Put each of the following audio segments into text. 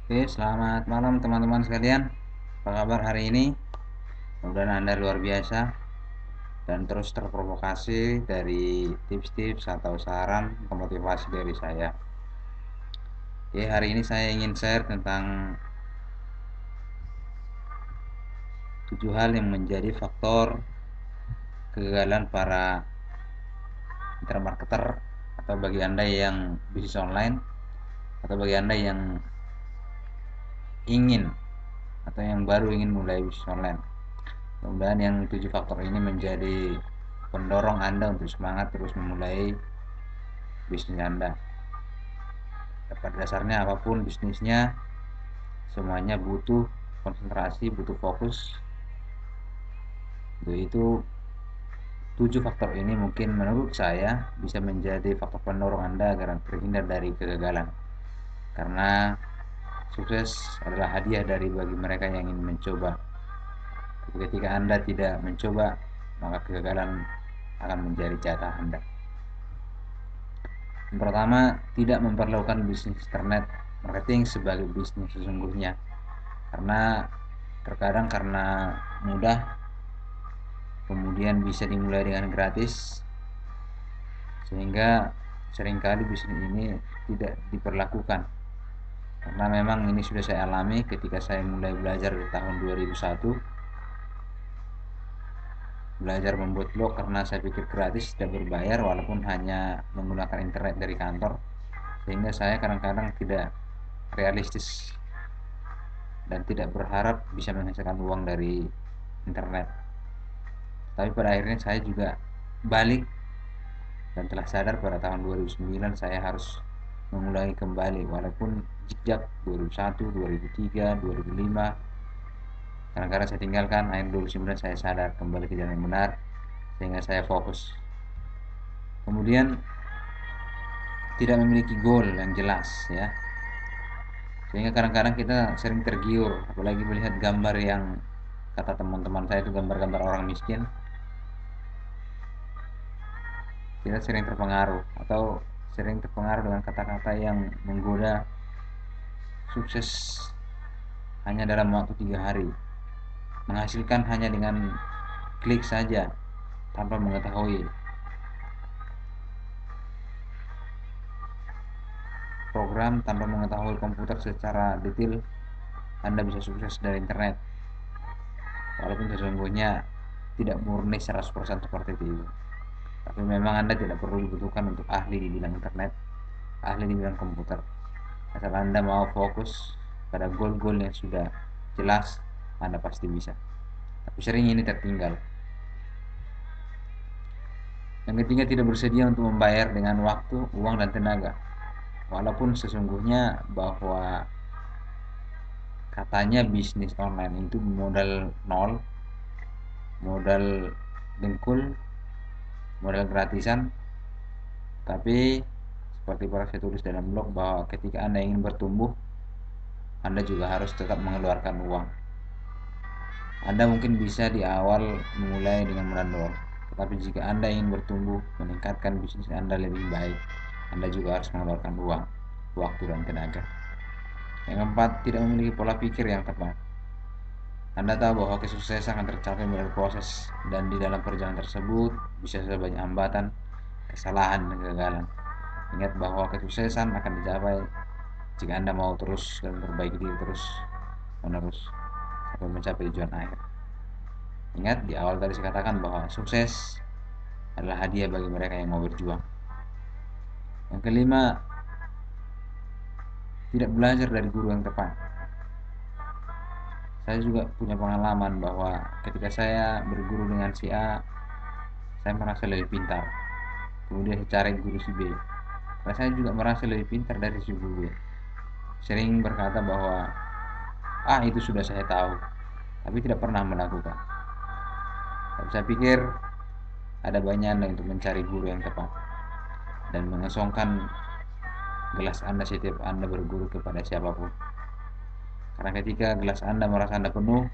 Oke, selamat malam teman-teman sekalian. Apa kabar hari ini? Mudah-mudahan Anda luar biasa dan terus terprovokasi dari tips-tips atau saran motivasi dari saya. Oke, hari ini saya ingin share tentang 7 hal yang menjadi faktor kegagalan para internet marketer atau bagi Anda yang bisnis online atau bagi Anda yang ingin atau yang baru ingin mulai bisnis online. Mudah-mudahan yang 7 faktor ini menjadi pendorong Anda untuk semangat terus memulai bisnis Anda. Pada dasarnya apapun bisnisnya, semuanya butuh konsentrasi, butuh fokus. Untuk itu 7 faktor ini mungkin menurut saya bisa menjadi faktor pendorong Anda agar terhindar dari kegagalan. Karena sukses adalah hadiah dari bagi mereka yang ingin mencoba. Tapi ketika Anda tidak mencoba, maka kegagalan akan menjadi jatah Anda. Yang pertama, tidak memperlakukan bisnis internet marketing sebagai bisnis sesungguhnya. Karena terkadang karena mudah, kemudian bisa dimulai dengan gratis, sehingga seringkali bisnis ini tidak diperlakukan. Karena memang ini sudah saya alami ketika saya mulai belajar di tahun 2001, belajar membuat blog karena saya pikir gratis tidak berbayar walaupun hanya menggunakan internet dari kantor, sehingga saya kadang-kadang tidak realistis dan tidak berharap bisa menghasilkan uang dari internet. Tapi pada akhirnya saya juga balik dan telah sadar pada tahun 2009 saya harus mengulangi kembali walaupun jejak 2001, 2003, 2005 kadang-kadang saya tinggalkan. Akhir 2009 saya sadar kembali ke jalan yang benar sehingga saya fokus. Kemudian tidak memiliki goal yang jelas ya, sehingga kadang-kadang kita sering tergiur apalagi melihat gambar yang kata teman-teman saya itu gambar-gambar orang miskin. Kita sering terpengaruh atau sering terpengaruh dengan kata-kata yang menggoda sukses hanya dalam waktu 3 hari, menghasilkan hanya dengan klik saja tanpa mengetahui program, tanpa mengetahui komputer secara detail. Anda bisa sukses dari internet walaupun sesungguhnya tidak murni 100% seperti itu. Tapi memang Anda tidak perlu dibutuhkan untuk ahli di bidang internet, ahli di bidang komputer. Asal Anda mau fokus pada goal-goal yang sudah jelas, Anda pasti bisa. Tapi sering ini tertinggal. Yang ketiga, tidak bersedia untuk membayar dengan waktu, uang, dan tenaga. Walaupun sesungguhnya bahwa katanya bisnis online itu modal nol, modal dengkul, modal gratisan. Tapi seperti pernah saya tulis dalam blog bahwa ketika Anda ingin bertumbuh, Anda juga harus tetap mengeluarkan uang. Anda mungkin bisa di awal memulai dengan modal nol, tetapi jika Anda ingin bertumbuh, meningkatkan bisnis Anda lebih baik, Anda juga harus mengeluarkan uang, waktu, dan tenaga. Yang keempat, tidak memiliki pola pikir yang tepat. Anda tahu bahwa kesuksesan akan tercapai melalui proses, dan di dalam perjalanan tersebut bisa saja banyak hambatan, kesalahan, dan kegagalan. Ingat bahwa kesuksesan akan dicapai jika Anda mau terus dan memperbaiki diri terus menerus sampai mencapai tujuan akhir. Ingat di awal tadi saya katakan bahwa sukses adalah hadiah bagi mereka yang mau berjuang. Yang kelima, tidak belajar dari guru yang tepat. Saya juga punya pengalaman bahwa ketika saya berguru dengan si A, saya merasa lebih pintar. Kemudian saya cari guru si B, karena saya juga merasa lebih pintar dari si guru B. Sering berkata bahwa itu sudah saya tahu, tapi tidak pernah melakukan. Tapi saya pikir ada baiknya untuk mencari guru yang tepat dan mengosongkan gelas Anda setiap Anda berguru kepada siapapun. Karena ketika gelas Anda merasa Anda penuh,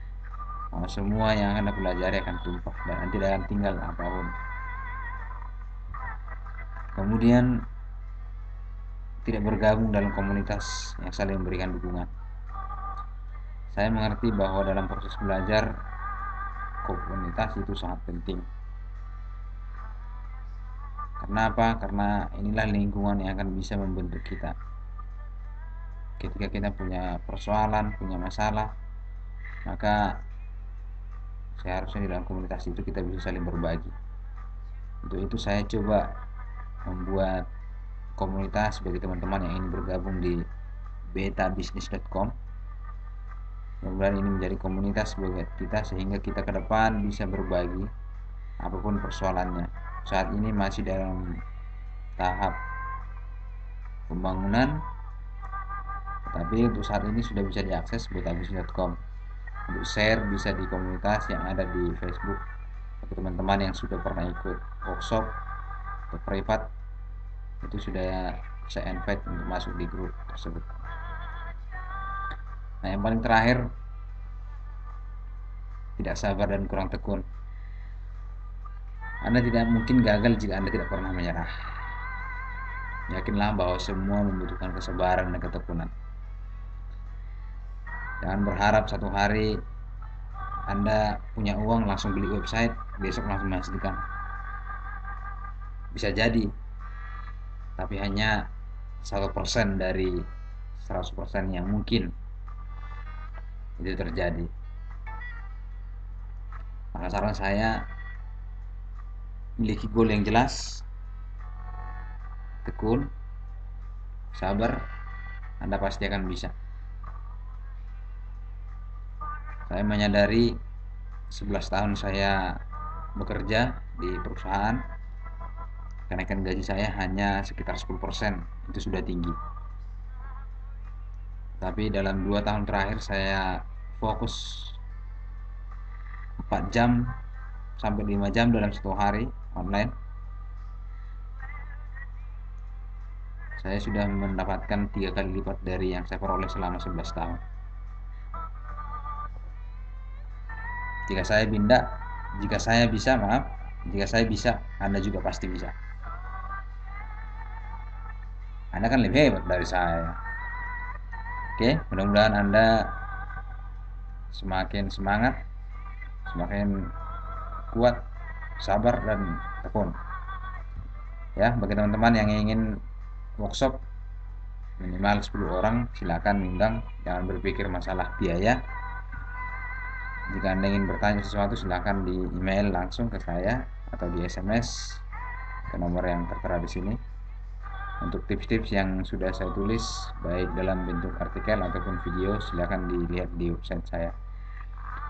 semua yang Anda pelajari akan tumpah dan tidak akan tinggal apapun. Kemudian tidak bergabung dalam komunitas yang saling memberikan dukungan. Saya mengerti bahwa dalam proses belajar komunitas itu sangat penting. Karena apa? Karena inilah lingkungan yang akan bisa membentuk kita. Ketika kita punya persoalan, punya masalah, maka seharusnya di dalam komunitas itu kita bisa saling berbagi. Untuk itu saya coba membuat komunitas bagi teman-teman yang ingin bergabung di betabisnis.com. Mudah-mudahan ini menjadi komunitas bagi kita sehingga kita ke depan bisa berbagi apapun persoalannya. Saat ini masih dalam tahap pembangunan, tapi untuk saat ini sudah bisa diakses betabisnis.com. Untuk share bisa di komunitas yang ada di Facebook. Bagi teman-teman yang sudah pernah ikut workshop atau privat, itu sudah saya invite untuk masuk di grup tersebut. Nah, yang paling terakhir, tidak sabar dan kurang tekun. Anda tidak mungkin gagal jika Anda tidak pernah menyerah. Yakinlah bahwa semua membutuhkan kesabaran dan ketekunan. Jangan berharap satu hari Anda punya uang langsung beli website, besok langsung menghasilkan. Bisa jadi, tapi hanya 1% dari 100% yang mungkin itu terjadi. Maka saran saya, miliki goal yang jelas, tekun, sabar, Anda pasti akan bisa. Saya menyadari 11 tahun saya bekerja di perusahaan, kenaikan gaji saya hanya sekitar 10%, itu sudah tinggi. Tapi dalam 2 tahun terakhir saya fokus 4 jam sampai 5 jam dalam satu hari online. Saya sudah mendapatkan 3 kali lipat dari yang saya peroleh selama 11 tahun. Jika saya bisa, Anda juga pasti bisa. Anda kan lebih hebat dari saya. Oke, mudah-mudahan Anda semakin semangat, semakin kuat, sabar, dan tekun. Ya, bagi teman-teman yang ingin workshop minimal 10 orang, silakan undang. Jangan berpikir masalah biaya. Jika Anda ingin bertanya sesuatu, silakan di email langsung ke saya atau di SMS ke nomor yang tertera di sini. Untuk tips-tips yang sudah saya tulis baik dalam bentuk artikel ataupun video, silakan dilihat di website saya.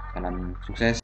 Salam sukses.